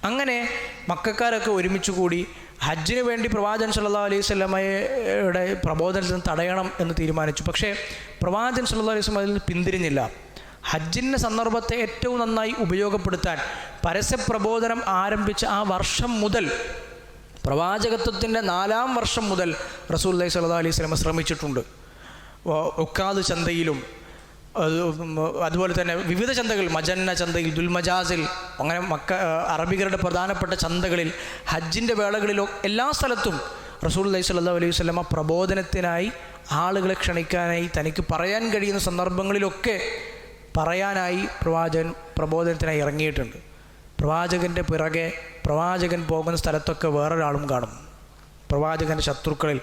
അങ്ങനെ മക്കക്കാരൊക്കെ ഒരുമിച്ച് കൂടി ഹജ്ജിന് വേണ്ടി പ്രവാചകൻ സല്ലല്ലാഹു അലൈഹി വസല്ലമയുടെ പ്രബോധനത്തിൽ നിന്ന് തടയണം എന്ന് തീരുമാനിച്ചു. പക്ഷേ പ്രവാചകൻ സല്ലല്ലാഹു അലൈഹി വസല്ലം അതിൽ നിന്ന് പിന്തിരിഞ്ഞില്ല. ഹജ്ജിൻ്റെ സന്ദർഭത്തെ ഏറ്റവും നന്നായി ഉപയോഗപ്പെടുത്താൻ പരസ്യപ്രബോധനം ആരംഭിച്ച ആ വർഷം മുതൽ, പ്രവാചകത്വത്തിൻ്റെ 4-ാം വർഷം മുതൽ റസൂലുള്ളാഹി സ്വല്ലല്ലാഹു അലൈഹി വസല്ലം ശ്രമിച്ചിട്ടുണ്ട്. ഉക്കാദ് ചന്തയിലും അതുപോലെ തന്നെ വിവിധ ചന്തകൾ, മജന്ന ചന്തയിൽ, ദുൽമജാസിൽ, അങ്ങനെ അറബികളുടെ പ്രധാനപ്പെട്ട ചന്തകളിൽ, ഹജ്ജിൻ്റെ വേളകളിലോ എല്ലാ സ്ഥലത്തും റസൂലുള്ളാഹി സ്വല്ലല്ലാഹു അലൈഹി വസല്ലം പ്രബോധനത്തിനായി ആളുകളെ ക്ഷണിക്കാനായി തനിക്ക് പറയാൻ കഴിയുന്ന സന്ദർഭങ്ങളിലൊക്കെ പറയാനായി പ്രവാചകൻ പ്രബോധനത്തിനായി ഇറങ്ങിയിട്ടുണ്ട്. പ്രവാചകൻ്റെ പിറകെ പ്രവാചകൻ പോകുന്ന സ്ഥലത്തൊക്കെ വേറൊരാളും കാണും. പ്രവാചകൻ്റെ ശത്രുക്കളിൽ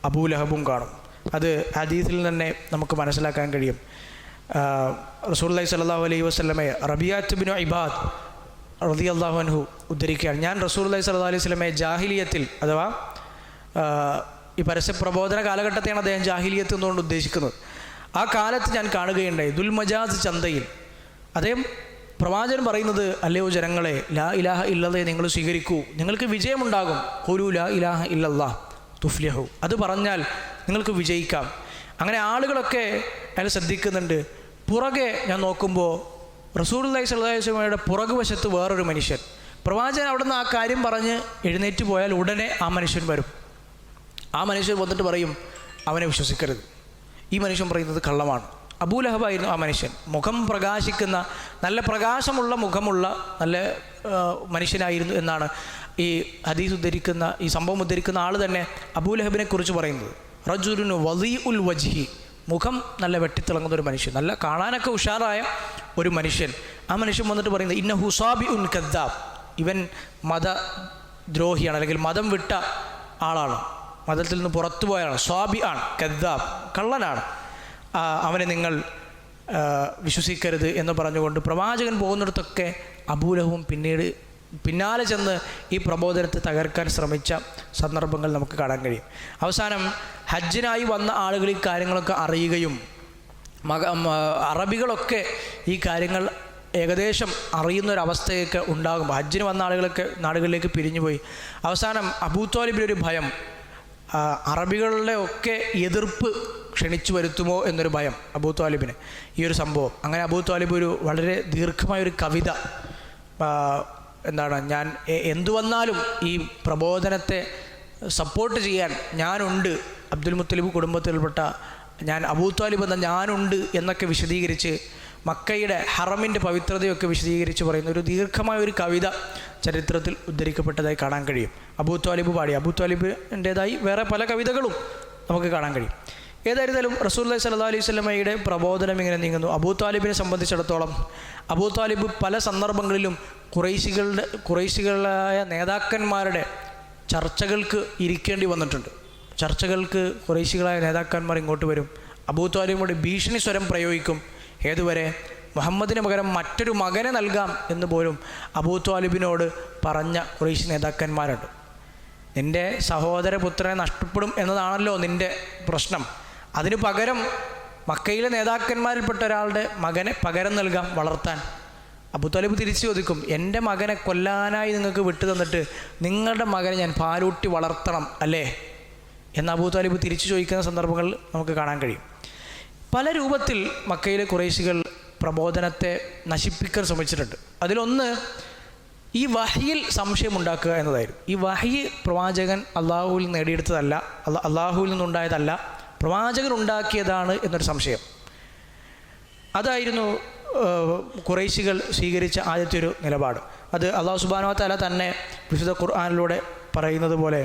അബൂലഹബും കാണും. അത് ഹദീസിൽ തന്നെ നമുക്ക് മനസ്സിലാക്കാൻ കഴിയും. റസൂലുള്ളാഹി സ്വല്ലല്ലാഹു അലൈഹി വസല്ലമയെ റബീഅത്ത് ബിൻ ഇബാദ് റളിയല്ലാഹു അൻഹു ഉദ്ധരിക്കുകയാണ്, ഞാൻ റസൂലുള്ളാഹി സ്വല്ലല്ലാഹു അലൈഹി വസല്ലമയെ ജാഹിലിയത്തിൽ, അഥവാ ഈ പരസ്യപ്രബോധന കാലഘട്ടത്തെയാണ് അദ്ദേഹം ജാഹിലിയത്ത് എന്നുകൊണ്ട് ഉദ്ദേശിക്കുന്നത്, ആ കാലത്ത് ഞാൻ കാണുകയുണ്ടായി ദുൽമജാസ് ചന്തയിൽ. അദ്ദേഹം പ്രവാചകൻ പറയുന്നത്, അല്ലയോ ജനങ്ങളെ, ലാ ഇലാഹ ഇല്ലല്ലാഹ് നിങ്ങൾ സ്വീകരിക്കൂ, നിങ്ങൾക്ക് വിജയമുണ്ടാകും. ഖുലൂ ലാ ഇലാഹ ഇല്ലല്ലാഹ് തുഫ്ലിഹു, അത് പറഞ്ഞാൽ നിങ്ങൾക്ക് വിജയിക്കാം. അങ്ങനെ ആളുകളൊക്കെ അയാൾ ശ്രദ്ധിക്കുന്നുണ്ട്. പുറകെ ഞാൻ നോക്കുമ്പോൾ റസൂലുള്ളാഹി സ്വല്ലല്ലാഹു അലൈഹി വസല്ലമയുടെ പുറകു വശത്ത് വേറൊരു മനുഷ്യൻ. പ്രവാചകൻ അവിടെ നിന്ന് ആ കാര്യം പറഞ്ഞ് എഴുന്നേറ്റ് പോയാൽ ഉടനെ ആ മനുഷ്യൻ വരും. ആ മനുഷ്യൻ വന്നിട്ട് പറയും, അവനെ വിശ്വസിക്കരുത്, ഈ മനുഷ്യൻ പറയുന്നത് കള്ളമാണ്. അബൂലഹബായിരുന്നു ആ മനുഷ്യൻ. മുഖം പ്രകാശിക്കുന്ന, നല്ല പ്രകാശമുള്ള മുഖമുള്ള നല്ല മനുഷ്യനായിരുന്നു എന്നാണ് ഈ ഹദീസ് ഉദ്ധരിക്കുന്ന, ഈ സംഭവം ഉദ്ധരിക്കുന്ന ആൾ തന്നെ അബൂലഹബിനെ കുറിച്ച് പറയുന്നത്. റജുലുൻ വദീഉൽ വജ്ഹി, മുഖം നല്ല വെട്ടിത്തിളങ്ങുന്ന ഒരു മനുഷ്യൻ, നല്ല കാണാനൊക്കെ ഉഷാറായ ഒരു മനുഷ്യൻ. ആ മനുഷ്യൻ വന്നിട്ട് പറയുന്നത്, ഇന്നഹു സാബിഉൻ കദ്ദാബ്, ഇവൻ മതദ്രോഹിയാണ്, അല്ലെങ്കിൽ മതം വിട്ട ആളാണ്, മതത്തിൽ നിന്ന് പുറത്തു പോയാണ്, സ്വാബി ആണ്, കദ്ദാബ്, കള്ളനാണ്, അവനെ നിങ്ങൾ വിശ്വസിക്കരുത് എന്ന് പറഞ്ഞുകൊണ്ട് പ്രവാചകൻ പോകുന്നിടത്തൊക്കെ അബൂലഹബും പിന്നാലെ ചെന്ന് ഈ പ്രബോധനത്തെ തകർക്കാൻ ശ്രമിച്ച സന്ദർഭങ്ങൾ നമുക്ക് കാണാൻ കഴിയും. അവസാനം ഹജ്ജിനായി വന്ന ആളുകൾ ഈ കാര്യങ്ങളൊക്കെ അറിയുകയും അറബികളൊക്കെ ഈ കാര്യങ്ങൾ ഏകദേശം അറിയുന്നൊരവസ്ഥയൊക്കെ ഉണ്ടാകുമ്പോൾ ഹജ്ജിന് വന്ന ആളുകളൊക്കെ നാടുകളിലേക്ക് പിരിഞ്ഞുപോയി. അവസാനം അബൂ ത്വാലിബിനൊരു ഭയം, അറബികളുടെ ഒക്കെ എതിർപ്പ് ക്ഷണിച്ചു വരുത്തുമോ എന്നൊരു ഭയം അബൂ ത്വാലിബിന്, ഈ ഒരു സംഭവം. അങ്ങനെ അബൂ ത്വാലിബ് ഒരു വളരെ ദീർഘമായൊരു കവിത, എന്താണ്, ഞാൻ എന്തു വന്നാലും ഈ പ്രബോധനത്തെ സപ്പോർട്ട് ചെയ്യാൻ ഞാനുണ്ട്, അബ്ദുൽ മുത്തലിബ് കുടുംബത്തിൽപ്പെട്ട ഞാൻ, അബൂ ത്വാലിബ് എന്ന ഞാനുണ്ട് എന്നൊക്കെ വിശദീകരിച്ച് മക്കയുടെ ഹറമിൻ്റെ പവിത്രതയൊക്കെ വിശദീകരിച്ച് പറയുന്ന ഒരു ദീർഘമായൊരു കവിത ചരിത്രത്തിൽ ഉദ്ധരിക്കപ്പെട്ടതായി കാണാൻ കഴിയും. അബൂ ത്വാലിബ് പാടി, അബൂ ത്വാലിബിൻ്റേതായി വേറെ പല കവിതകളും നമുക്ക് കാണാൻ കഴിയും. ഏതായിരുന്നാലും റസൂലുള്ളാഹി സ്വല്ലല്ലാഹു അലൈഹി വസല്ലമയുടെ പ്രബോധനം ഇങ്ങനെ നീങ്ങുന്നു. അബൂ ത്വാലിബിനെ സംബന്ധിച്ചിടത്തോളം അബൂ ത്വാലിബ് പല സന്ദർഭങ്ങളിലും ഖുറൈശികളായ നേതാക്കന്മാരുടെ ചർച്ചകൾക്ക് ഇരിക്കേണ്ടി വന്നിട്ടുണ്ട്. ചർച്ചകൾക്ക് ഖുറൈശികളായ നേതാക്കന്മാർ ഇങ്ങോട്ട് വരും, അബൂ ത്വാലിബിനോട് ഭീഷണി സ്വരം പ്രയോഗിക്കും. ഏതുവരെ? മുഹമ്മദിന് പകരം മറ്റൊരു മകനെ നൽകാം എന്ന് പോലും അബൂ ത്വാലിബിനോട് പറഞ്ഞ ഖുറൈശി നേതാക്കന്മാരുണ്ട്. നിൻ്റെ സഹോദരപുത്രനെ നഷ്ടപ്പെടും എന്നതാണല്ലോ നിൻ്റെ പ്രശ്നം, അതിന് പകരം മക്കയിലെ നേതാക്കന്മാരിൽപ്പെട്ട ഒരാളുടെ മകനെ പകരം നൽകാം വളർത്താൻ. അബൂ ത്വാലിബ് തിരിച്ചു ചോദിക്കും, എൻ്റെ മകനെ കൊല്ലാനായി നിങ്ങൾക്ക് വിട്ടു തന്നിട്ട് നിങ്ങളുടെ മകനെ ഞാൻ പാലൂട്ടി വളർത്തണം അല്ലേ എന്ന് അബൂ ത്വാലിബ് തിരിച്ചു ചോദിക്കുന്ന സന്ദർഭങ്ങൾ നമുക്ക് കാണാൻ കഴിയും. പല രൂപത്തിൽ മക്കയിലെ ഖുറൈശികൾ പ്രബോധനത്തെ നശിപ്പിക്കാൻ ശ്രമിച്ചിട്ടുണ്ട്. അതിലൊന്ന് ഈ വഹയിൽ സംശയമുണ്ടാക്കുക എന്നതായിരുന്നു. ഈ വഹി പ്രവാചകൻ അള്ളാഹുവിൽ നേടിയെടുത്തതല്ല, അള്ളാഹുവിൽ നിന്നുണ്ടായതല്ല, പ്രവാചകൻ ഉണ്ടാക്കിയതാണ് എന്നൊരു സംശയം. അതായിരുന്നു ഖുറൈശികൾ സ്വീകരിച്ച ആദ്യത്തെ ഒരു നിലപാട്. അത് അള്ളാഹു സുബ്ഹാനഹു വ തആല തന്നെ വിശുദ്ധ ഖുർആനിലൂടെ പറയുന്നത് പോലെ,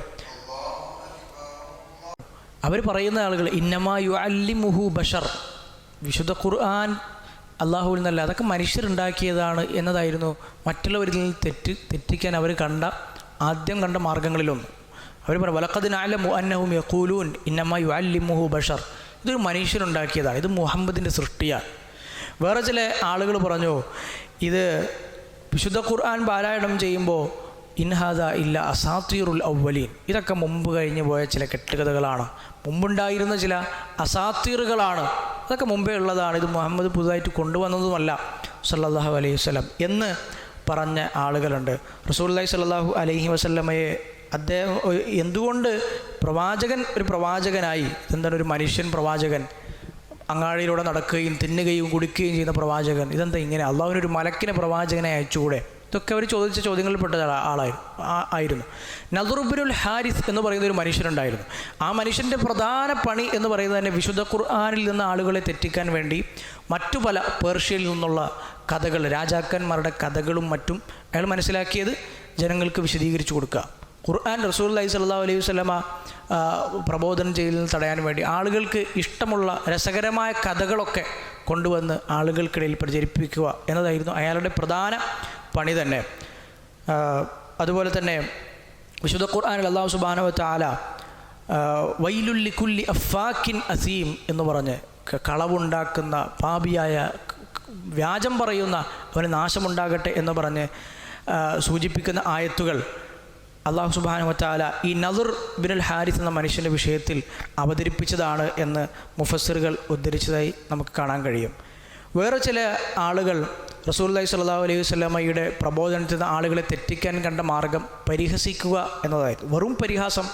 അവർ പറയുന്ന ആളുകൾ ഇന്നമാ യുഅല്ലിമുഹു ബഷർ, വിശുദ്ധ ഖുർആൻ അള്ളാഹുവിൽ നിന്നല്ല, അതൊക്കെ മനുഷ്യരുണ്ടാക്കിയതാണ് എന്നതായിരുന്നു മറ്റുള്ളവരിൽ നിന്ന് തെറ്റിക്കാൻ അവർ ആദ്യം കണ്ട മാർഗങ്ങളിലൊന്ന്. അവർ പറഞ്ഞു, വലഖദ് നഅലമു അന്നഹും യഖൂലൂൻ ഇന്നമാ യുഅല്ലിമുഹു ബഷർ, ഇതൊരു മനുഷ്യരുണ്ടാക്കിയതാണ്, ഇത് മുഹമ്മദിൻ്റെ സൃഷ്ടിയാണ്. വേറെ ചില ആളുകൾ പറഞ്ഞു, ഇത് വിശുദ്ധ ഖുർആൻ പാരായണം ചെയ്യുമ്പോൾ ഇൻഹാദ ഇല്ല അസാത്തീറുൽ അവ്വലീൻ, ഇതൊക്കെ മുമ്പ് കഴിഞ്ഞു പോയ ചില കെട്ടുകഥകളാണ്, മുമ്പുണ്ടായിരുന്ന ചില അസാത്തീറുകളാണ്, അതൊക്കെ മുമ്പേ ഉള്ളതാണ്, ഇത് മുഹമ്മദ് പുതുതായിട്ട് കൊണ്ടുവന്നതുമല്ല സല്ലല്ലാഹു അലൈഹി വസല്ലം എന്ന് പറഞ്ഞ ആളുകളുണ്ട്. റസൂലുള്ളാഹി സ്വല്ലല്ലാഹു അലൈഹി വസല്ലമയെ അദ്ദേഹം എന്തുകൊണ്ട് പ്രവാചകൻ ഒരു പ്രവാചകനായി, എന്താണ് ഒരു മനുഷ്യൻ പ്രവാചകൻ, അങ്ങാടിയിലൂടെ നടക്കുകയും തിന്നുകയും കുടിക്കുകയും ചെയ്യുന്ന പ്രവാചകൻ, ഇതെന്താ ഇങ്ങനെ? അള്ളാഹുവിനൊരു മലക്കിനെ പ്രവാചകനെ അയച്ചുകൂടെ? ഇതൊക്കെ അവർ ചോദിച്ച ചോദ്യങ്ങളിൽപ്പെട്ട ആയിരുന്നു. നദർ ഇബ്നുൽ ഹാരിസ് എന്ന് പറയുന്ന ഒരു മനുഷ്യനുണ്ടായിരുന്നു. ആ മനുഷ്യൻ്റെ പ്രധാന പണി എന്ന് പറയുന്നത് തന്നെ വിശുദ്ധ ഖുർആനിൽ നിന്ന് ആളുകളെ തെറ്റിക്കാൻ വേണ്ടി മറ്റു പല പേർഷ്യയിൽ നിന്നുള്ള കഥകൾ, രാജാക്കന്മാരുടെ കഥകളും മറ്റും അയാൾ മനസ്സിലാക്കിയത് ജനങ്ങൾക്ക് വിശദീകരിച്ചു കൊടുക്കുക. ഖുർആൻ റസൂലുള്ളാഹി സ്വല്ലല്ലാഹു അലൈഹി വസല്ലമ പ്രബോധനം ചെയ്യുന്നതിൽ തടയാൻ വേണ്ടി ആളുകൾക്ക് ഇഷ്ടമുള്ള രസകരമായ കഥകളൊക്കെ കൊണ്ടുവന്ന് ആളുകൾക്കിടയിൽ പ്രചരിപ്പിക്കുക എന്നതായിരുന്നു അയാളുടെ പ്രധാന പണി തന്നെ. അതുപോലെ തന്നെ വിശുദ്ധ ഖുർആനിൽ അല്ലാഹു സുബ്ഹാനഹു വ തആല വൈലുൽ ലികുല്ലി അഫാക്കിൻ അസീം എന്ന് പറഞ്ഞ് കളവുണ്ടാക്കുന്ന പാപിയായ, വ്യാജം പറയുന്ന അവന് നാശമുണ്ടാകട്ടെ എന്ന് പറഞ്ഞ് സൂചിപ്പിക്കുന്ന ആയത്തുകൾ അല്ലാഹു സുബ്ഹാനഹു വ തആല ഈ നദർ ഇബ്നുൽ ഹാരിസ് എന്ന മനുഷ്യൻ്റെ വിഷയത്തിൽ അവതരിപ്പിച്ചതാണ് എന്ന് മുഫസ്സിറുകൾ ഉദ്ധരിച്ചതായി നമുക്ക് കാണാൻ കഴിയും. വേറെ ചില ആളുകൾ റസൂലുള്ളാഹി സ്വല്ലല്ലാഹു അലൈഹി വസല്ലമയുടെ പ്രബോധനത്തിൽ നിന്ന് ആളുകളെ തെറ്റിക്കാൻ കണ്ട മാർഗം പരിഹസിക്കുക എന്നതായിരുന്നു. വെറും പരിഹാസം.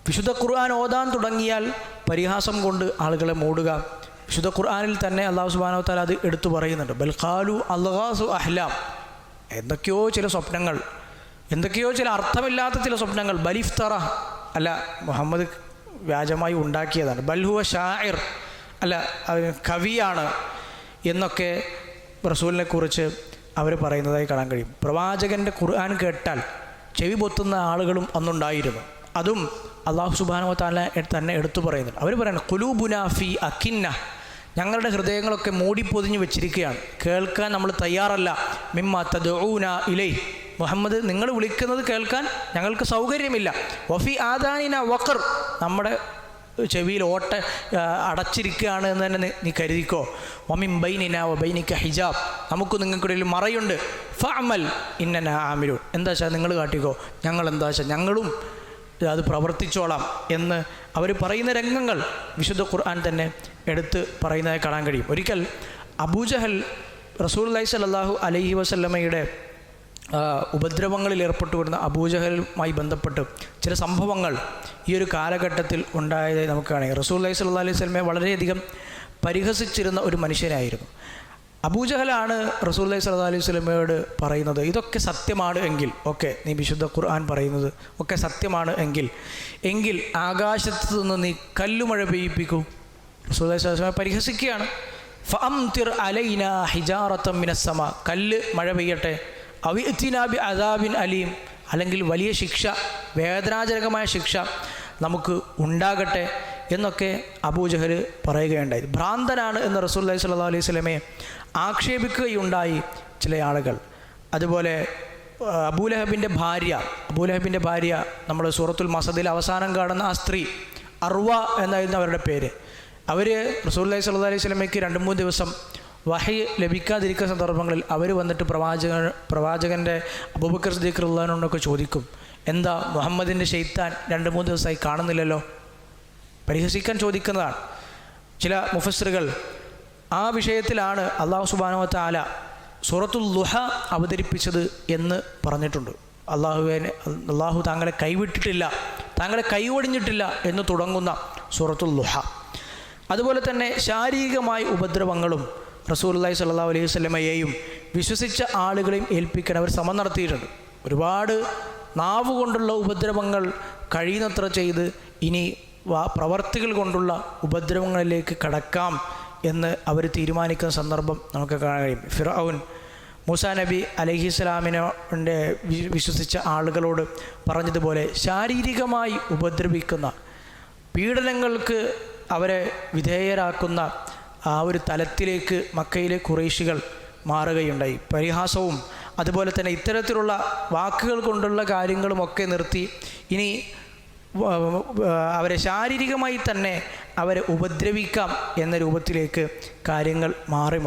വിശുദ്ധ ഖുർആൻ ഓതാൻ തുടങ്ങിയാൽ പരിഹാസം കൊണ്ട് ആളുകളെ മൂടുക. വിശുദ്ധ ഖുർആനിൽ തന്നെ അല്ലാഹു സുബ്ഹാനഹു വ തആല അത് എടുത്തു പറയുന്നുണ്ട്. ബൽ ഖാലു അൽഗാസു അഹ്ലാം, എന്തൊക്കെയോ ചില സ്വപ്നങ്ങൾ, എന്തൊക്കെയോ ചില അർത്ഥമില്ലാത്ത ചില സ്വപ്നങ്ങൾ. ബലിഫ്തറ, അല്ല മുഹമ്മദ് വ്യാജമായി ഉണ്ടാക്കിയതാണ്. ബൽഹുവ ഷാഇർ, അല്ല കവിയാണ് എന്നൊക്കെ റസൂലിനെ കുറിച്ച് അവർ പറയുന്നതായി കാണാൻ കഴിയും. പ്രവാചകൻ്റെ ഖുർആൻ കേട്ടാൽ ചെവി പൊത്തുന്ന ആളുകളും അന്നുണ്ടായിരുന്നു. അതും അല്ലാഹു സുബ്ഹാനഹു വ തആല തന്നെ എടുത്തു പറയുന്നുണ്ട്. അവർ പറയുന്നത് ഖുലൂബുനാ ഫീ അകിന്ന, ഞങ്ങളുടെ ഹൃദയങ്ങളൊക്കെ മൂടിപ്പൊതിഞ്ഞ് വെച്ചിരിക്കുകയാണ്, കേൾക്കാൻ നമ്മൾ തയ്യാറല്ല. മിമ്മാ തദ്ഊന ഇലൈ, മുഹമ്മദ് നിങ്ങൾ വിളിക്കുന്നത് കേൾക്കാൻ ഞങ്ങൾക്ക് സൗകര്യമില്ല. വഫി ആദാനിന വഖർ, നമ്മുടെ ചെവിയിൽ ഓട്ട അടച്ചിരിക്കുകയാണ് എന്ന് തന്നെ നീ കരുതിക്കോ. വമിൻ ബൈനിന വബൈനിക ഹിജാബ്, നമുക്ക് നിങ്ങൾക്കിടയിൽ മറയുണ്ട്. ഫഅമൽ ഇന്നനാ ആമിലൂൻ, എന്താ വെച്ചാൽ നിങ്ങൾ കാട്ടിക്കോ, ഞങ്ങൾ എന്താ വെച്ചാൽ ഞങ്ങളും അത് പ്രവർത്തിച്ചോളാം എന്ന് അവർ പറയുന്ന രംഗങ്ങൾ വിശുദ്ധ ഖുർആൻ തന്നെ എടുത്ത് പറയുന്നതായി കാണാൻ കഴിയും. ഒരിക്കൽ അബൂജഹൽ റസൂലുള്ളാഹി സ്വല്ലല്ലാഹു അലൈഹി വസല്ലമയുടെ ഉപദ്രവങ്ങളിൽ ഏർപ്പെട്ടു വരുന്ന അബൂജഹലുമായി ബന്ധപ്പെട്ട് ചില സംഭവങ്ങൾ ഈ ഒരു കാലഘട്ടത്തിൽ ഉണ്ടായതായി നമുക്ക് കാണാം. റസൂലുള്ളാഹി സ്വല്ലല്ലാഹു അലൈഹി വസല്ലമയെ വളരെയധികം പരിഹസിച്ചിരുന്ന ഒരു മനുഷ്യനായിരുന്നു അബൂജഹലാണ്. റസൂലുള്ളാഹി സ്വല്ലല്ലാഹു അലൈഹി വസല്ലമയോട് പറയുന്നത്, ഇതൊക്കെ സത്യമാണ് എങ്കിൽ, ഓക്കെ നീ വിശുദ്ധ ഖുർആൻ പറയുന്നത് ഒക്കെ സത്യമാണ് എങ്കിൽ ആകാശത്ത് നിന്ന് നീ കല്ലുമഴ പെയ്യിപ്പിക്കൂ. റസൂലുള്ളാഹി സ്വല്ലല്ലാഹു അലൈഹി വസല്ലമയെ പരിഹസിക്കുകയാണ്. ഫഅംതിർ അലൈനാ ഹിജാറത്തൻ മിനസ് സമാ, കല്ല് മഴ പെയ്യട്ടെ. അവിഅ്തിനാ ബി അദാബിൻ അലീം, അല്ലെങ്കിൽ വലിയ ശിക്ഷ, വേദനാജനകമായ ശിക്ഷ നമുക്ക് ഉണ്ടാകട്ടെ എന്നൊക്കെ അബൂജഹൽ പറയുകയുണ്ടായി. ഭ്രാന്തനാണ് എന്ന് റസൂലുള്ളാഹി സ്വല്ലല്ലാഹു അലൈഹി വസല്ലമയെ ആക്ഷേപിക്കുകയുണ്ടായി ചില ആളുകൾ. അതുപോലെ അബൂലഹബിൻ്റെ ഭാര്യ നമ്മൾ സൂറത്തുൽ മസദിൽ അവസാനം കാണുന്ന ആ സ്ത്രീ, അർവ എന്നായിരുന്നു അവരുടെ പേര്. അവർ റസൂലുള്ളാഹി സ്വല്ലല്ലാഹു അലൈഹി വസല്ലമയ്ക്ക് 2-3 ദിവസം വഹി ലഭിക്കാതിരിക്കുന്ന സന്ദർഭങ്ങളിൽ അവർ വന്നിട്ട് പ്രവാചകൻ്റെ അബൂബക്കർ സിദ്ദീഖ് റളിയല്ലാഹു അൻഹുവിനൊക്കെ ചോദിക്കും, എന്താ മുഹമ്മദിൻ്റെ ശൈത്താൻ 2-3 ദിവസമായി കാണുന്നില്ലല്ലോ? പരിഹസിക്കാൻ ചോദിക്കുന്നതാണ്. ചില മുഫസ്സിറുകൾ ആ വിഷയത്തിലാണ് അല്ലാഹു സുബ്ഹാനഹു വ തആല സൂറത്തുൽ ളുഹ അവതരിപ്പിച്ചത് എന്ന് പറഞ്ഞിട്ടുണ്ട്. അല്ലാഹു താങ്കളെ കൈവിട്ടിട്ടില്ല, താങ്കളെ കൈവടിഞ്ഞിട്ടില്ല എന്ന് തുടങ്ങുന്ന സൂറത്തുൽ ളുഹ. അതുപോലെ തന്നെ ശാരീരികമായ ഉപദ്രവങ്ങളും റസൂലുള്ളാഹി സ്വല്ലല്ലാഹു അലൈഹി വസല്ലമയെയും വിശ്വസിച്ച ആളുകളെയും ഏൽപ്പിക്കാൻ അവർ ശ്രമം നടത്തിയിട്ടുണ്ട്. ഒരുപാട് നാവ് കൊണ്ടുള്ള ഉപദ്രവങ്ങൾ കഴിയുന്നത്ര ചെയ്ത് ഇനി പ്രവർത്തികൾ കൊണ്ടുള്ള ഉപദ്രവങ്ങളിലേക്ക് കടക്കാം എന്ന് അവർ തീരുമാനിക്കുന്ന സന്ദർഭം നമുക്ക് കാണാൻ കഴിയും. ഫിർഔൻ മൂസാ നബി അലൈഹിസ്സലാമിനെ വിശ്വസിച്ച ആളുകളോട് പറഞ്ഞതുപോലെ ശാരീരികമായി ഉപദ്രവിക്കുന്ന, പീഡനങ്ങൾക്ക് അവരെ വിധേയരാക്കുന്ന ആ ഒരു തലത്തിലേക്ക് മക്കയിലെ ഖുറൈശികൾ മാറുകയുണ്ടായി. പരിഹാസവും അതുപോലെ തന്നെ ഇത്തരത്തിലുള്ള വാക്കുകൾ കൊണ്ടുള്ള കാര്യങ്ങളുമൊക്കെ നിർത്തി ഇനി അവരെ ശാരീരികമായി തന്നെ അവരെ ഉപദ്രവിക്കാം എന്ന രൂപത്തിലേക്ക് കാര്യങ്ങൾ മാറി